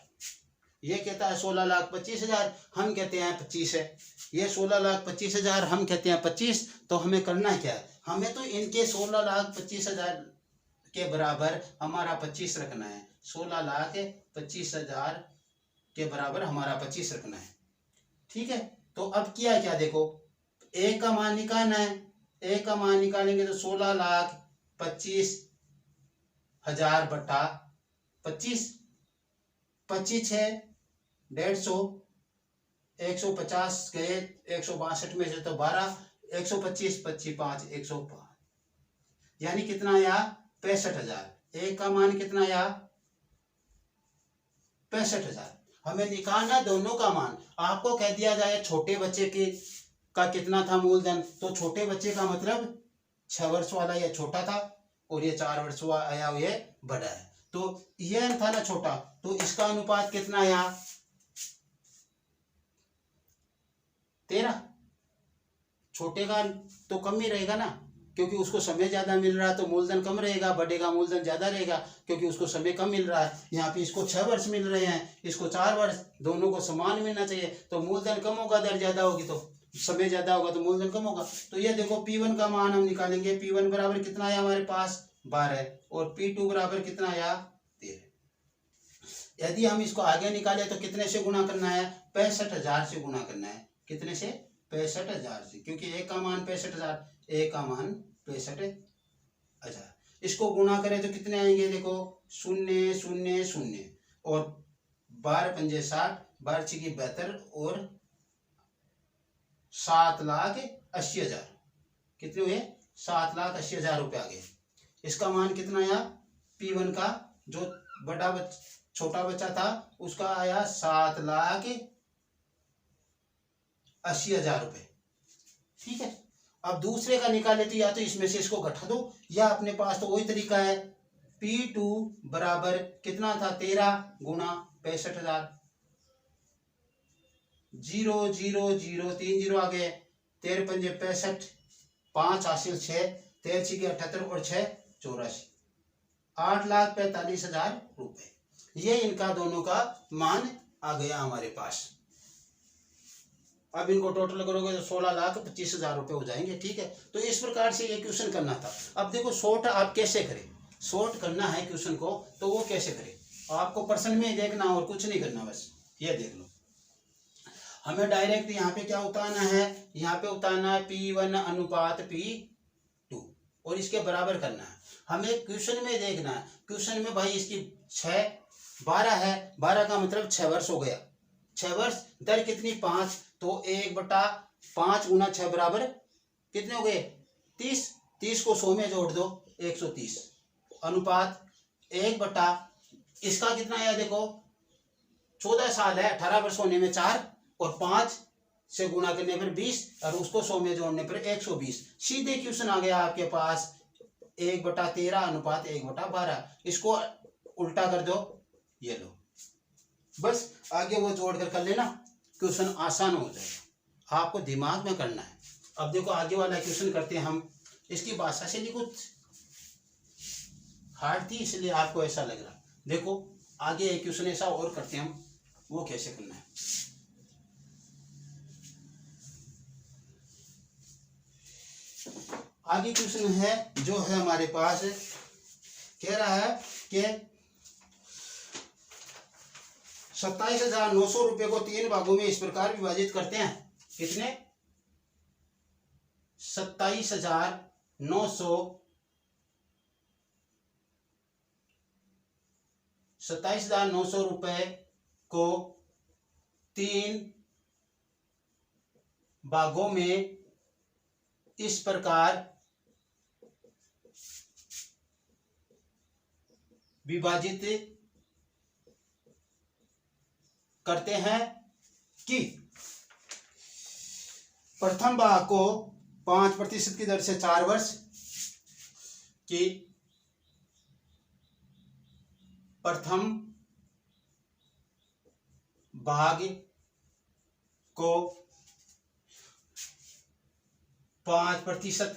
ये कहता है 16,25,000, हम कहते हैं 25 है। ये 16,25,000, हम कहते हैं 25। तो हमें करना क्या है? हमें तो इनके 16,25,000 के बराबर हमारा 25 रखना है। 16,25,000 के बराबर हमारा 25 रखना है, ठीक है। तो अब किया क्या? देखो ए का मान निकालना है। ए का मान निकालेंगे तो 16,25,000 बटा 25, 25 है 150, 150 गए 162 में से तो 12, 125 25 5 105, यानी कितना आया? 65,000। ए का मान कितना आया? 65,000। हमें निकालना दोनों का मान। आपको कह दिया जाए छोटे बच्चे के का कितना था मूलधन, तो छोटे बच्चे का मतलब 6 वर्ष वाला ये छोटा था, और ये 4 वर्ष वाला आया ये बड़ा है। तो ये था ना छोटा, तो इसका अनुपात कितना आया? 13। छोटे का तो कम ही रहेगा ना, क्योंकि उसको समय ज्यादा मिल रहा है, तो मूलधन कम रहेगा। बड़े का मूलधन ज्यादा रहेगा क्योंकि उसको समय कम मिल रहा है। यहाँ पे इसको 6 वर्ष मिल रहे हैं, इसको 4 वर्ष, दोनों को समान मिलना चाहिए। तो मूलधन कम होगा, दर ज्यादा होगी, तो समय ज्यादा होगा तो मूलधन कम होगा। तो ये देखो P1 का मान हम निकालेंगे। P1 बराबर कितना आया हमारे पास? 12, और P2 बराबर कितना आया? 13। यदि हम इसको आगे निकाले तो कितने से गुणा करना है? 65,000 से गुणा करना है। कितने से? 65,000 से, क्योंकि एक का मान 65,000, एक का मान 65,000। इसको गुणा करें तो कितने आएंगे? देखो 0 0 0, और 12 पंजे 60, 12 छिकी 72, और 7,80,000। कितने हुए? 7,80,000 रुपये आ गए। इसका मान कितना आया? P1 का जो छोटा बच्चा था उसका आया 7,80,000 रुपये, ठीक है। अब दूसरे का निकाले तो या तो इसमें से इसको घटा दो, या अपने पास तो वही तरीका है। P2 बराबर कितना था? 13 गुणा 65,000, 0 0 0 3 0 आ गए, 13 पंजे 65, 5 हासिल 6, 13 छिके 78, और 6 84, 8,45,000 रुपये। ये इनका दोनों का मान आ गया हमारे पास। अब इनको टोटल करोगे तो 16,25,000 रुपये हो जाएंगे, ठीक है। तो इस प्रकार से ये क्वेश्चन करना था। अब देखो शॉर्ट आप कैसे करें, शॉर्ट करना है क्वेश्चन को तो वो कैसे करें? आपको प्रश्न में देखना और कुछ नहीं करना, बस ये देख लो। हमें डायरेक्ट यहाँ पे क्या उतारना है? यहाँ पे उतारना है P1 अनुपात P2, और इसके बराबर करना है। हमें क्वेश्चन में देखना है। क्वेश्चन में भाई इसकी 12 है, 12 का मतलब 6 वर्ष हो गया। 6 वर्ष, दर कितनी? 5, तो 1/5 गुना 6 बराबर कितने हो गए? 30। 30 को 100 में जोड़ दो, 130। अनुपात 1/, इसका कितना आया? देखो 14 साल है, 18 वर्ष होने में 4, और 5 से गुणा करने पर 20, और उसको 100 में जोड़ने पर 120। सीधे क्वेश्चन आ गया आपके पास 1/13 अनुपात 1/12। इसको उल्टा कर दो, ये लो, बस आगे वो जोड़ कर लेना, क्वेश्चन आसान हो जाएगा, आपको दिमाग में करना है। अब देखो आगे वाला क्वेश्चन करते हैं हम। इसकी भाषा से नहीं कुछ हार्ड थी इसलिए आपको ऐसा लग रहा। देखो आगे एक क्वेश्चन ऐसा और करते हैं हम, वो कैसे करना है। आगे क्वेश्चन है जो है हमारे पास, कह रहा है कि 27,900 रुपए को 3 भागों में इस प्रकार विभाजित करते हैं। कितने? 27,900 रुपए को 3 भागों में इस प्रकार विभाजित करते हैं कि प्रथम भाग को 5% की दर से 4 वर्ष की, प्रथम भाग को 5%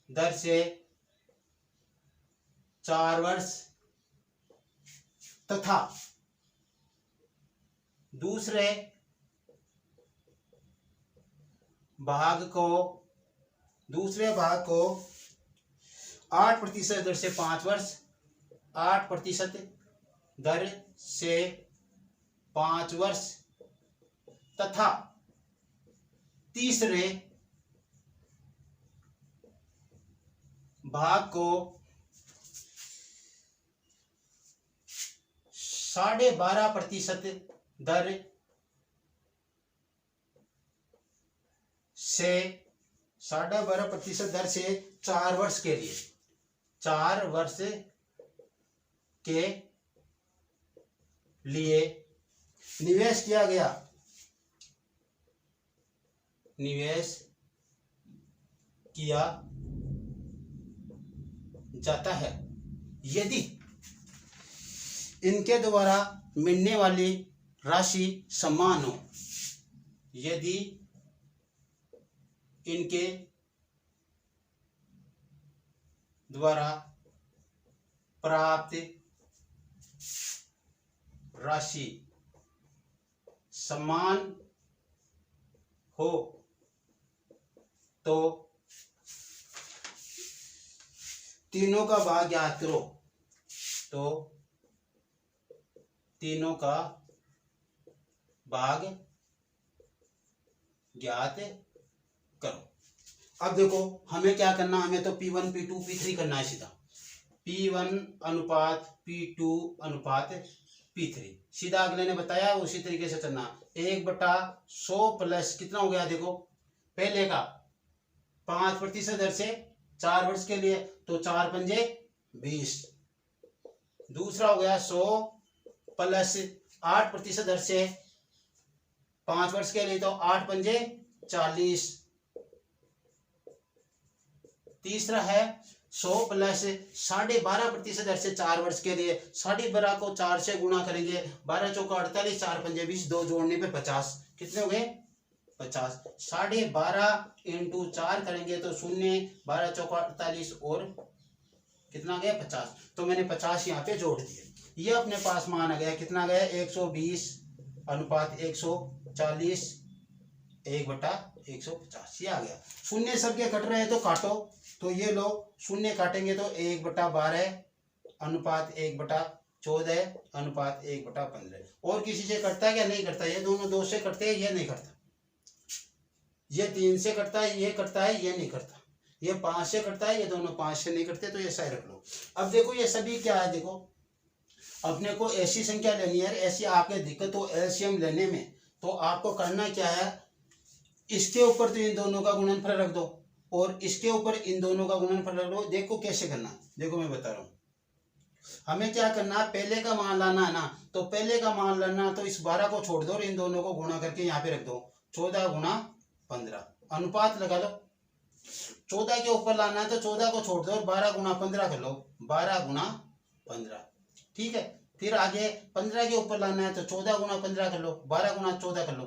दर से 4 वर्ष तथा दूसरे भाग को 8% दर से 5 वर्ष, 8% दर से 5 वर्ष तथा तीसरे भाग को 12.5% दर से 12.5% दर से 4 वर्ष के लिए, 4 वर्ष के लिए निवेश किया गया, निवेश किया जाता है यदि इनके द्वारा मिलने वाली राशि समान हो, यदि इनके द्वारा प्राप्त राशि समान हो तो तीनों का भाग ज्ञात करो, तो तीनों का भाग ज्ञात करो। अब देखो हमें क्या करना, हमें तो P1 P2 P3 करना है सीधा, P1 अनुपात P2 अनुपात P3 सीधा अगले ने बताया उसी तरीके से चलना। 1/100 प्लस कितना हो गया, देखो पहले का 5% दर से 4 वर्ष के लिए तो 4 पंजे 20, दूसरा हो गया 100 प्लस 8% दर से 5 वर्ष के लिए तो 8 पंजे 40, तीसरा है 100 प्लस 12.5% दर से 4 वर्ष के लिए, 12.5 को 4 से गुणा करेंगे, 12 चौका 48, 4 पंजे 20, 2 जोड़ने पे 50, कितने हो गए 50, 12.5 इंटू 4 करेंगे तो 0, 12 चौका 48 और कितना गया 50, तो मैंने 50 यहाँ पे जोड़ दिए। ये अपने पास मान आ गया, कितना गया 120 अनुपात 140 1/150, ये आ गया। शून्य सबके कट रहे हैं तो काटो, तो ये लो शून्य काटेंगे तो 1/12 अनुपात 1/14 अनुपात 1/15। और किसी से कटता है क्या, नहीं करता, ये दोनों 2 से कटते हैं, ये नहीं करता, ये 3 से कटता है, ये करता है, ये नहीं करता, ये 5 से कटता है, ये दोनों 5 से नहीं करते, तो ये सही रख लो। अब देखो ये सभी क्या है, देखो अपने को ऐसी संख्या लेनी है, ऐसी आपके दिक्कत हो एलसीएम लेने में, तो आपको करना क्या है, इसके ऊपर तो इन दोनों का गुणनफल रख दो और इसके ऊपर इन दोनों का गुणनफल रख दो। देखो कैसे करना, देखो मैं बता रहा हूँ। हमें क्या करना है, पहले का मान लाना है ना, तो पहले का मान लाना तो इस 12 को छोड़ दो और इन दोनों को गुणा करके यहाँ पे रख दो, 14 गुणा 15 अनुपात लगा लो। 14 के ऊपर लाना है तो 14 को छोड़ दो और 12 गुणा 15 कर लो, 12 गुणा 15, ठीक है। फिर आगे 15 के ऊपर लाना है तो 14 गुना 15 कर लो, 12 गुना 14 कर लो।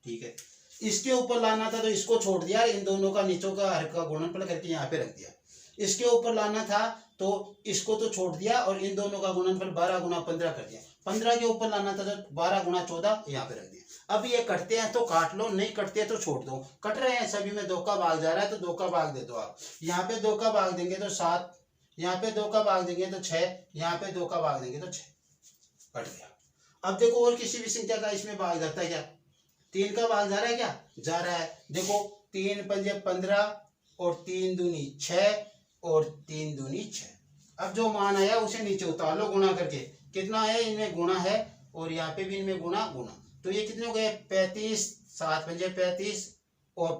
ठीक है, इसके ऊपर लाना था तो इसको छोड़ दिया, इन दोनों का नीचों का हर का गुणनफल करके यहाँ पे रख दिया। इसके ऊपर लाना था तो इसको तो छोड़ दिया और इन दोनों का गुणनफल 12 गुना 15 कर दिया। 15 के ऊपर लाना था तो 12 गुना 14 यहाँ पे रख दिया। अब ये कटते हैं तो काट लो, नहीं कटते तो छोड़ दो। कट रहे हैं सभी में 2 का भाग जा रहा है तो 2 का भाग दे दो आप। यहाँ पे 2 का भाग देंगे तो 7, यहाँ पे 2 का भाग देंगे तो 6, यहाँ पे 2 का भाग देंगे तो 6, कट गया। अब देखो और किसी भी संख्या का इसमें भाग जाता है क्या? 3 का भाग जा रहा है क्या? जा रहा है। देखो 3 पंजे 15 और 3 दूनी 6 और 3 दूनी 6। अब जो मान आया उसे नीचे उतार लो गुणा करके। कितना है? इनमें गुणा है और यहाँ पे भी इनमें गुणा गुणा। तो ये कितने हो गए? 35, 7 पंजे 35 और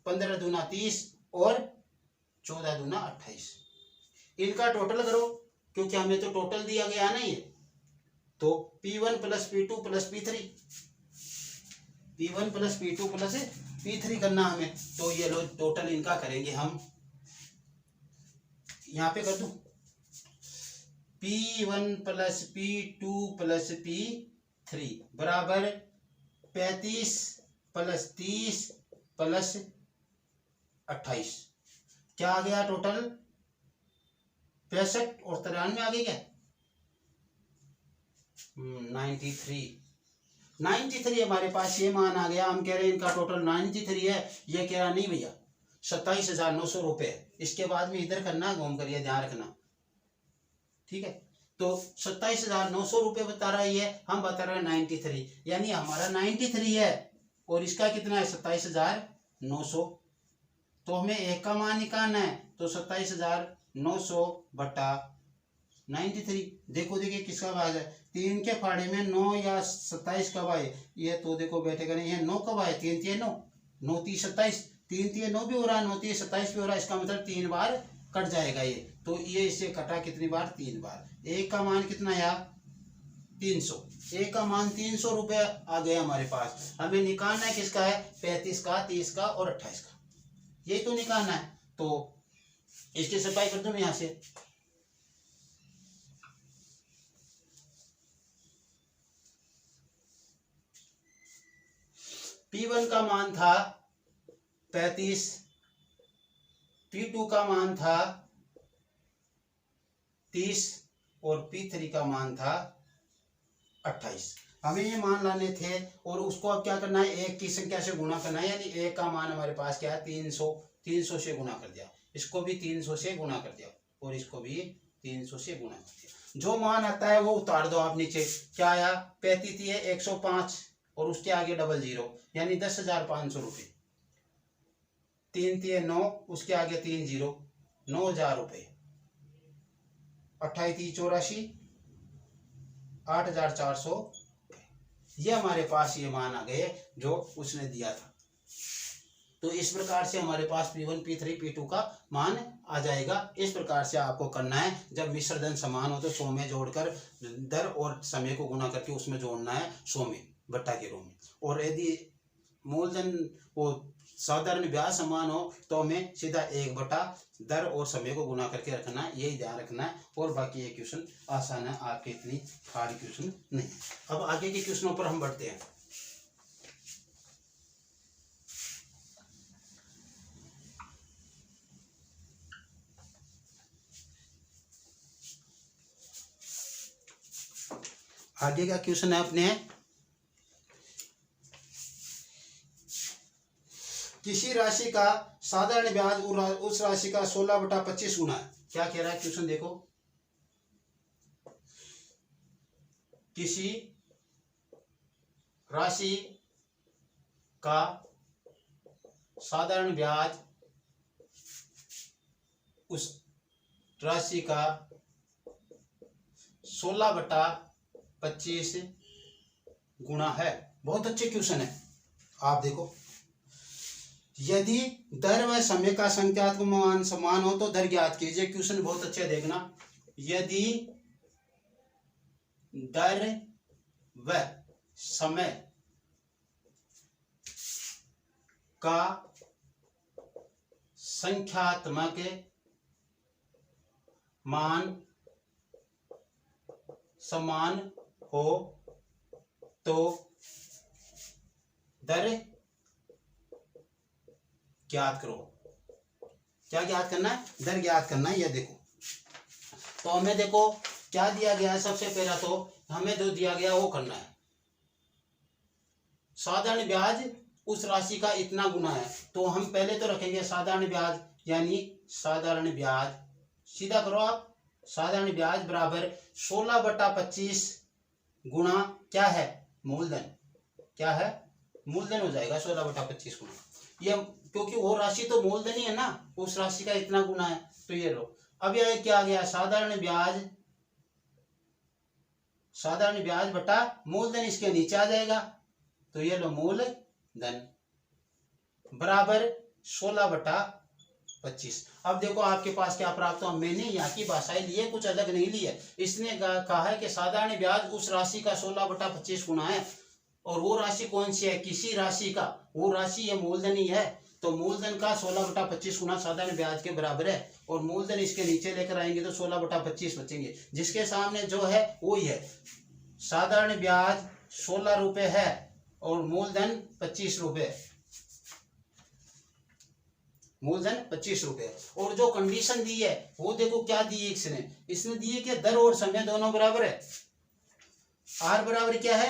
15 दूना 30 और 14 दूना 28। इनका टोटल करो क्योंकि हमें तो टोटल दिया गया नहीं है। तो P1 plus P2 plus P3, P1 plus P2 plus P3 करना हमें। तो ये लो टोटल इनका करेंगे हम। यहाँ पे कर दूं P1 plus P2 plus P3 बराबर 35 प्लस 30 प्लस 28। क्या आ गया टोटल? 65 और 93 आ गई क्या? 93 हमारे पास ये मान आ गया। हम कह रहे हैं इनका टोटल 93 है। ये कह रहा नहीं भैया 27,900 रुपये। इसके बाद में इधर करना, घूम कर, ये ध्यान रखना। ठीक है, तो 27,900 रुपये बता रहा है ये, हम बता रहे हैं 93, यानी हमारा 93 है और इसका कितना है? 27,900। तो हमें एक का मान निकालना है तो 27,900 बटा 93। देखो देखिए किसका भाग है? 3 के फाड़े में 9 या 27 कब आए? ये तो देखो बैठेगा नहीं है। 9 कब आए? 3 3 9, 9 3 27, 3 3 9 भी हो रहा है, 9 3 27 भी हो रहा है। इसका मतलब 3 बार कट जाएगा ये। तो ये इससे कटा कितनी बार? 3 बार। एक का मान कितना आया? 300। एक का मान 300 रुपये आ गया हमारे पास। हमें निकालना है किसका है? 35 का, 30 का और 28 का। यही तो निकालना है। तो इसकी सफाई कर दूं मैं यहाँ से। P1 का मान था 35, P2 का मान था 30 और P3 का मान था 28। हमें ये मान लाने थे और उसको अब क्या करना है? एक की संख्या से गुणा करना है। यानी एक का मान हमारे पास क्या है? 300। 300 से गुणा कर दिया, इसको भी 300 से गुणा कर दिया और इसको भी 300 से गुणा कर दिया। जो मान आता है वो उतार दो आप नीचे। क्या आया? 35 है 105 और उसके आगे 00 यानी 10,500 रुपये। 3 3 9, उसके आगे 3 0, 9,000 रुपये। 28 3 84, 8,400। ये हमारे पास ये मान आ गए जो उसने दिया था। तो इस प्रकार से हमारे पास P1 P3 P2 का मान आ जाएगा। इस प्रकार से आपको करना है। जब मिश्र धन समान हो तो 100 में जोड़कर दर और समय को गुणा करके उसमें जोड़ना है 100 में बट्टा के रूप में। और यदि मूलधन वो साधारण ब्याज समान हो तो हमें सीधा 1 बटा दर और समय को गुणा करके रखना है। यही ध्यान रखना है। और बाकी ये क्वेश्चन आसान है, आपके इतनी हार्ड क्वेश्चन नहीं। अब आगे के क्वेश्चनों पर हम बढ़ते हैं। आगे का क्वेश्चन है अपने, किसी राशि का साधारण ब्याज उस राशि का 16/25 गुना है। क्या कह रहा है क्वेश्चन? देखो, किसी राशि का साधारण ब्याज उस राशि का 16/25 गुना है। बहुत अच्छे क्वेश्चन है। आप देखो, यदि दर व समय का संख्यात्मक मान समान हो तो दर ज्ञात कीजिए। क्वेश्चन बहुत अच्छा देखना। यदि दर व समय का संख्यात्मक मान समान हो तो दर ज्ञात करो। क्या ज्ञात करना है? दर ज्ञात करना है। ये देखो, तो हमें देखो क्या दिया गया है। सबसे पहला तो हमें जो दिया गया वो करना है। साधारण ब्याज उस राशि का इतना गुना है, तो हम पहले तो रखेंगे साधारण ब्याज, यानी साधारण ब्याज, सीधा करो आप, साधारण ब्याज बराबर 16/25 गुणा क्या है? मूलधन। क्या है? मूलधन हो जाएगा 16/25 गुणा ये, क्योंकि वो राशि तो मूलधन ही है ना, उस राशि का इतना गुना है। तो ये लो, अब यह क्या आ गया? साधारण ब्याज बटा मूलधन, इसके नीचे आ जाएगा। तो ये लो, मूलधन बराबर 16/25। अब देखो आपके पास क्या प्राप्त हुआ। मैंने यहाँ की भाषाएं ली है, कुछ अलग नहीं ली है। इसने कहा है कि साधारण ब्याज उस राशि का 16/25 गुना है, और वो राशि कौन सी है? किसी राशि का, वो राशि ये मूलधन ही है। तो मूलधन का 16/25 गुना साधारण ब्याज के बराबर है, और मूलधन इसके नीचे लेकर आएंगे तो 16/25 बचेंगे, जिसके सामने जो है वो ही है। साधारण ब्याज 16 रुपए है और मूलधन 25 रुपए, मूलधन 25 रुपए। और जो कंडीशन दी है वो देखो क्या दी है इसने दी है कि दर और समय दोनों बराबर है। आर बराबर क्या है?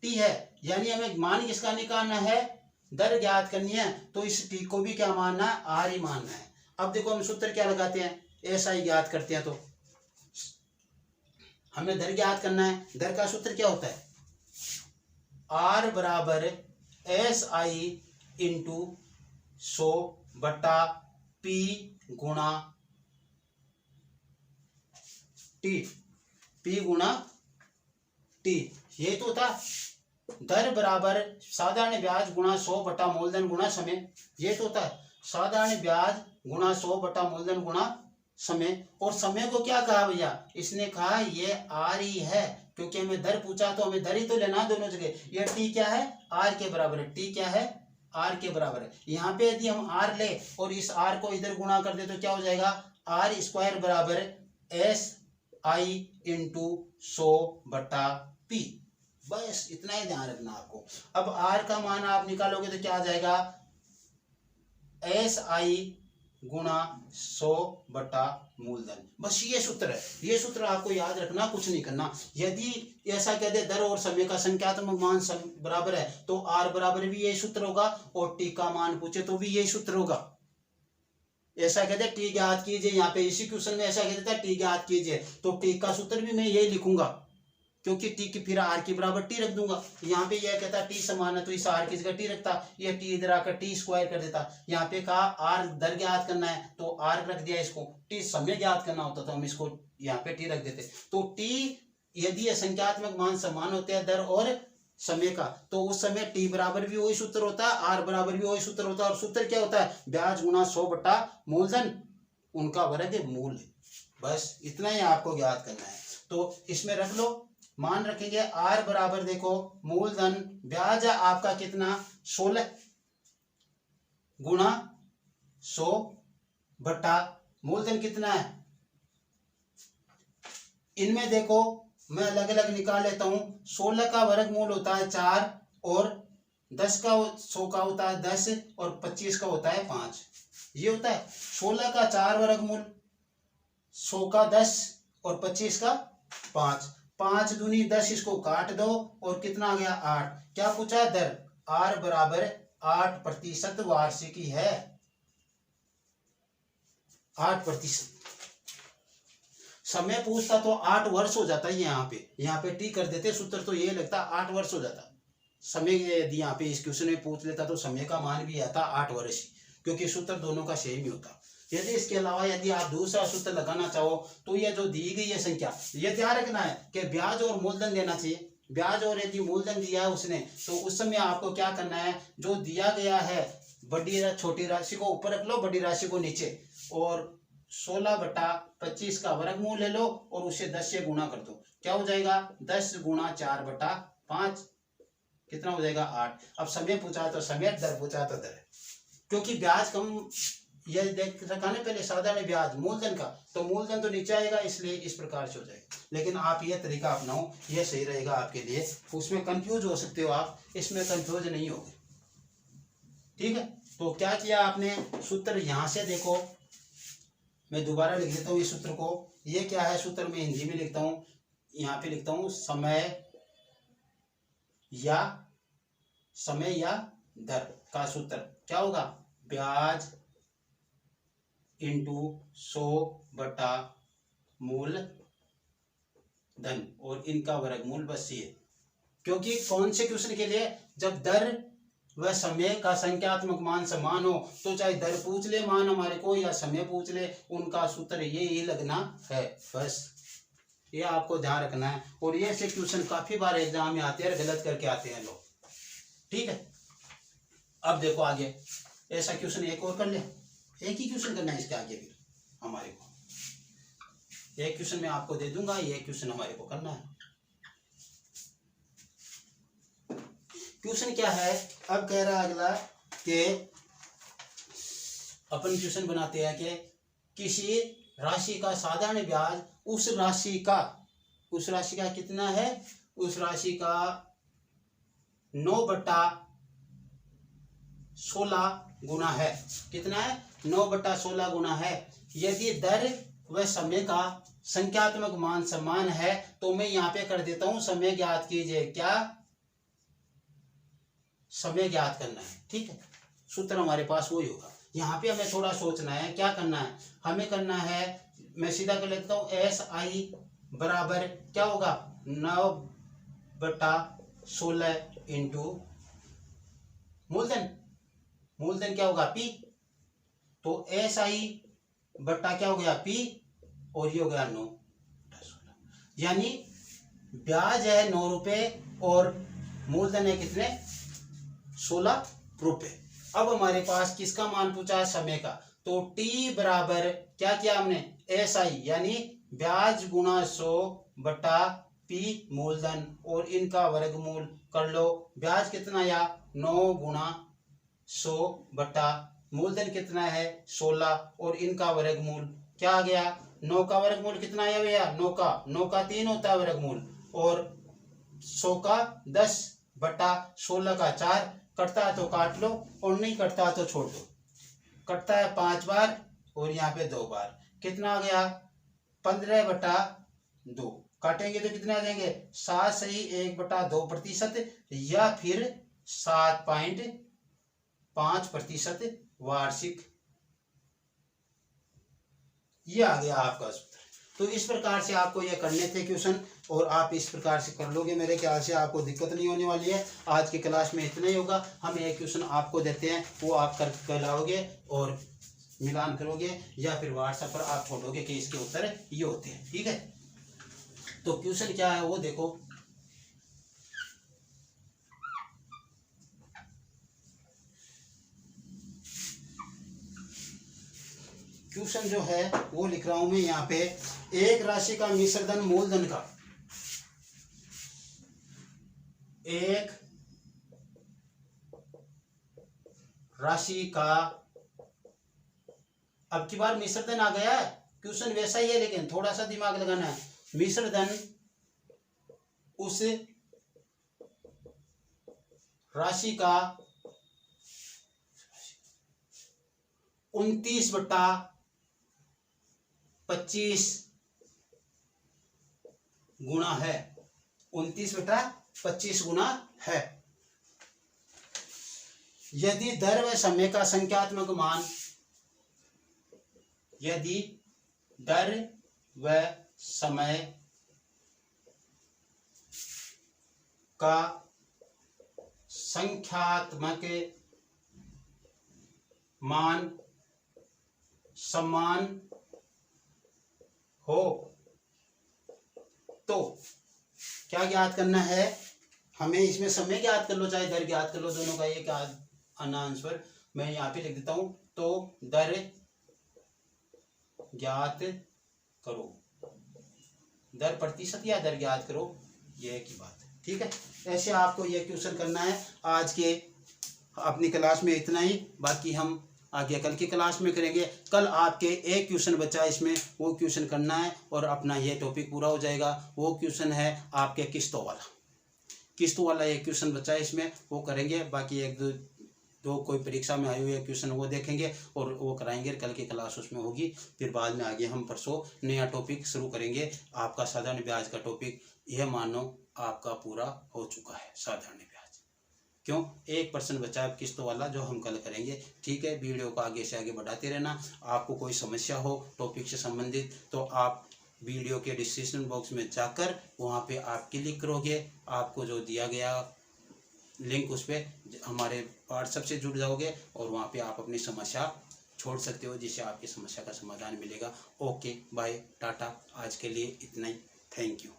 टी है, यानी हमें मान किसका निकालना है? दर ज्ञात करनी है, तो इस टी को भी क्या मानना है? आर ही मानना है। अब देखो हम सूत्र क्या लगाते हैं, ऐसा ही ज्ञात करते हैं। तो हमें दर ज्ञात करना है। दर का सूत्र क्या होता है? आर बराबर एस आई इंटू 100/P गुणा टी, P गुणा टी। ये तो था दर बराबर साधारण ब्याज गुणा 100 मूलधन गुणा समय। ये तो होता है साधारण ब्याज गुणा 100 मूलधन गुणा समय। और समय को क्या कहा भैया? इसने कहा ये आर ही है, क्योंकि हमें दर पूछा तो हमें दर ही तो लेना दोनों जगह। ये टी क्या है? आर के बराबर है। टी क्या है? आर के बराबर है। यहाँ पे यदि हम आर ले और इस आर को इधर गुणा कर दे तो क्या हो जाएगा? आर स्क्वायर बराबर एस आई इंटू 100/P। बस इतना ही ध्यान रखना आपको। अब आर का मान आप निकालोगे तो क्या आ जाएगा? एस आई गुणा 100 मूलधन। बस ये सूत्र है, ये सूत्र आपको याद रखना, कुछ नहीं करना। यदि ऐसा कह दे दर और समय का संख्यात्मक मान बराबर है तो आर बराबर भी यही सूत्र होगा, और टी का मान पूछे तो भी यही सूत्र होगा। ऐसा कहते हैं टी ज्ञात कीजिए, यहाँ पे इसी क्वेश्चन में ऐसा कहते हैं टी ज्ञात कीजिए, तो टी का सूत्र भी मैं यही लिखूंगा, क्योंकि टी की फिर आर के बराबर टी रख दूंगा। यहाँ पे यह कहता टी समान है तो इस आर की जगह टी रखता, ये टी इधर आकर टी स्क्वायर कर देता। यहाँ पे कहा आर दर ज्ञात करना है तो आर रख दिया, इसको टी समय ज्ञात करना होता तो हम इसको यहाँ पे टी रख देते। तो टी यदि संख्यात्मक मान समान होते हैं दर और समय का, तो उस समय टी बराबर भी वही सूत्र होता है, आर बराबर भी वही सूत्र होता है। और सूत्र क्या होता है? ब्याज गुणा 100 मूलधन उनका वर्ग मूल। बस इतना ही आपको ज्ञात करना है। तो इसमें रख लो, मान रखेंगे आर बराबर देखो मूलधन ब्याज आपका कितना? 16 गुणा 100 मूलधन कितना है? इनमें देखो मैं अलग अलग निकाल लेता हूं। 16 का वर्गमूल होता है 4, और 10 का 100 का होता है 10, और 25 का होता है 5। ये होता है 16 का 4 वर्गमूल, 100 का 10 और 25 का 5। 5 दूनी 10, इसको काट दो और कितना आ गया? 8। क्या पूछा? दर। आर बराबर 8% वार्षिकी है, 8%। समय पूछता तो 8 वर्ष हो जाता है। यहाँ पे टी कर देते सूत्र, तो ये लगता 8 वर्ष हो जाता। समय यदि यहाँ पे इस क्वेश्चन में पूछ लेता तो समय का मान भी आता 8 वर्ष, क्योंकि सूत्र दोनों का सेम ही होता। यदि इसके अलावा यदि आप दूसरा सूत्र लगाना चाहो तो यह जो दी गई है संख्या, यह ध्यान रखना है कि ब्याज और मूलधन देना चाहिए। ब्याज और यदि मूलधन दिया है उसने, तो उस समय आपको क्या करना है? जो दिया गया है बड़ी छोटी राशि को ऊपर रख लो, बड़ी राशि को नीचे, और 16/25 का वर्गमूल ले लो और उसे 10 से गुणा कर दो। क्या हो जाएगा? 10 गुणा 4/5 कितना हो जाएगा? 8। अब समय पूछा तो समय, दर पूछा तो दर। क्योंकि ब्याज कम ये देख रखा ना पहले साधारण ब्याज मूलधन का, तो मूलधन तो नीचे आएगा, इसलिए इस प्रकार से हो जाएगा। लेकिन आप ये तरीका अपनाओ, ये सही रहेगा आपके लिए। उसमें कंफ्यूज हो सकते हो आप, इसमें कंफ्यूज नहीं होगे। ठीक है, तो क्या किया आपने, सूत्र यहां से देखो, मैं दोबारा लिख देता हूँ इस सूत्र को। ये क्या है सूत्र, मैं हिंदी में लिखता हूँ, यहाँ पे लिखता हूँ समय या दर का सूत्र क्या होगा, ब्याज इंटू 100 बटा मूलधन और इनका वर्गमूल बस ये। क्योंकि कौन से क्वेश्चन के लिए, जब दर व समय का संख्यात्मक मान समान हो, तो चाहे दर पूछ ले मान हमारे को या समय पूछ ले, उनका सूत्र ये ही लगना है, बस ये आपको ध्यान रखना है। और ये से क्वेश्चन काफी बार एग्जाम में आते हैं और गलत करके आते हैं लोग। ठीक है, अब देखो आगे ऐसा क्वेश्चन एक और कर ले, एक ही क्वेश्चन करना है इसके आगे भी हमारे को। एक क्वेश्चन मैं आपको दे दूंगा, ये क्वेश्चन हमारे को करना है। क्वेश्चन क्या है, अब कह रहा है अगला कि अपन क्वेश्चन बनाते हैं कि किसी राशि का साधारण ब्याज उस राशि का कितना है, उस राशि का 9/16 गुना है। कितना है, 9/16 गुना है। यदि दर व समय का संख्यात्मक मान समान है, तो मैं यहाँ पे कर देता हूं समय ज्ञात कीजिए। क्या, समय ज्ञात करना है। ठीक है, सूत्र हमारे पास वही होगा। यहाँ पे हमें थोड़ा सोचना है, क्या करना है, हमें करना है, मैं सीधा कर लेता हूँ, SI बराबर क्या होगा, 9/16 इंटू मूलधन क्या होगा P, तो SI बट्टा क्या हो गया P और ये हो गया 9/16, यानी ब्याज है 9 रुपए और मूलधन है कितने, 16 रुपए। अब हमारे पास किसका मान पूछा है, समय का, तो T बराबर क्या किया हमने, SI यानी ब्याज गुणा 100 बटा P मूलधन और इनका वर्गमूल कर लो। ब्याज कितना आया, 9 गुणा 100 बटा मूलधन कितना है 16 और इनका वर्गमूल क्या आ गया, 9 का वर्गमूल कितना आया भैया, 9 का 3 होता है वर्गमूल, और 100 का 10 बटा 16 का 4, कटता है तो काट लो और नहीं कटता तो छोड़ दो। कटता है 5 बार और यहाँ पे 2 बार, कितना आ गया 15/2, काटेंगे तो कितने आ जाएंगे 7 सही 1/2% या फिर 7.5% वार्षिक। ये आ गया आपका सूत्र। तो इस प्रकार से आपको ये करने थे क्वेश्चन और आप इस प्रकार से कर लोगे, मेरे ख्याल से आपको दिक्कत नहीं होने वाली है। आज की क्लास में इतना ही होगा। हम एक क्वेश्चन आपको देते हैं, वो आप कर लाओगे और मिलान करोगे या फिर व्हाट्सएप पर आप छोड़ोगे कि इसके उत्तर ये होते हैं। ठीक है, तो क्वेश्चन क्या है वो देखो। क्वेश्चन जो है वो लिख रहा हूं मैं यहाँ पे, एक राशि का मिश्रधन मूलधन का, एक राशि का, अब की बार मिश्रधन आ गया है, क्वेश्चन वैसा ही है लेकिन थोड़ा सा दिमाग लगाना है। मिश्रधन उस राशि का 29/25 गुना है, 29/25 गुना है। यदि दर व समय का संख्यात्मक मान, यदि दर व समय का संख्यात्मक मान समान हो तो क्या ज्ञात करना है हमें, इसमें समय ज्ञात कर लो चाहे दर ज्ञात कर लो, दोनों का एक आना आंसर मैं यहाँ पे लिख देता हूं। तो दर ज्ञात करो, दर प्रतिशत या दर ज्ञात करो, ये की बात है। ठीक है, ऐसे आपको ये क्वेश्चन करना है। आज के अपनी क्लास में इतना ही, बाकी हम आगे कल की क्लास में करेंगे। कल आपके एक क्वेश्चन बचा है इसमें, वो क्वेश्चन करना है और अपना ये टॉपिक पूरा हो जाएगा। वो क्वेश्चन है आपके किस्तों वाला एक क्वेश्चन बचा है इसमें, वो करेंगे। बाकी एक दो कोई परीक्षा में आए हुए क्वेश्चन वो देखेंगे और वो कराएंगे। कल की क्लास उसमें होगी। फिर बाद में आगे हम परसों नया टॉपिक शुरू करेंगे, आपका साधारण ब्याज का टॉपिक। यह मानो आपका पूरा हो चुका है साधारण ब्याज। क्यों? 1% बचा है किस्तों वाला, जो हम कल करेंगे। ठीक है, वीडियो को आगे से आगे बढ़ाते रहना। आपको कोई समस्या हो टॉपिक से संबंधित तो आप वीडियो के डिस्क्रिप्शन बॉक्स में जाकर वहाँ पे आप क्लिक करोगे, आपको जो दिया गया लिंक उस पर हमारे व्हाट्सएप से जुड़ जाओगे और वहाँ पे आप अपनी समस्या छोड़ सकते हो, जिससे आपकी समस्या का समाधान मिलेगा। ओके बाय टाटा, आज के लिए इतना ही। Thank you.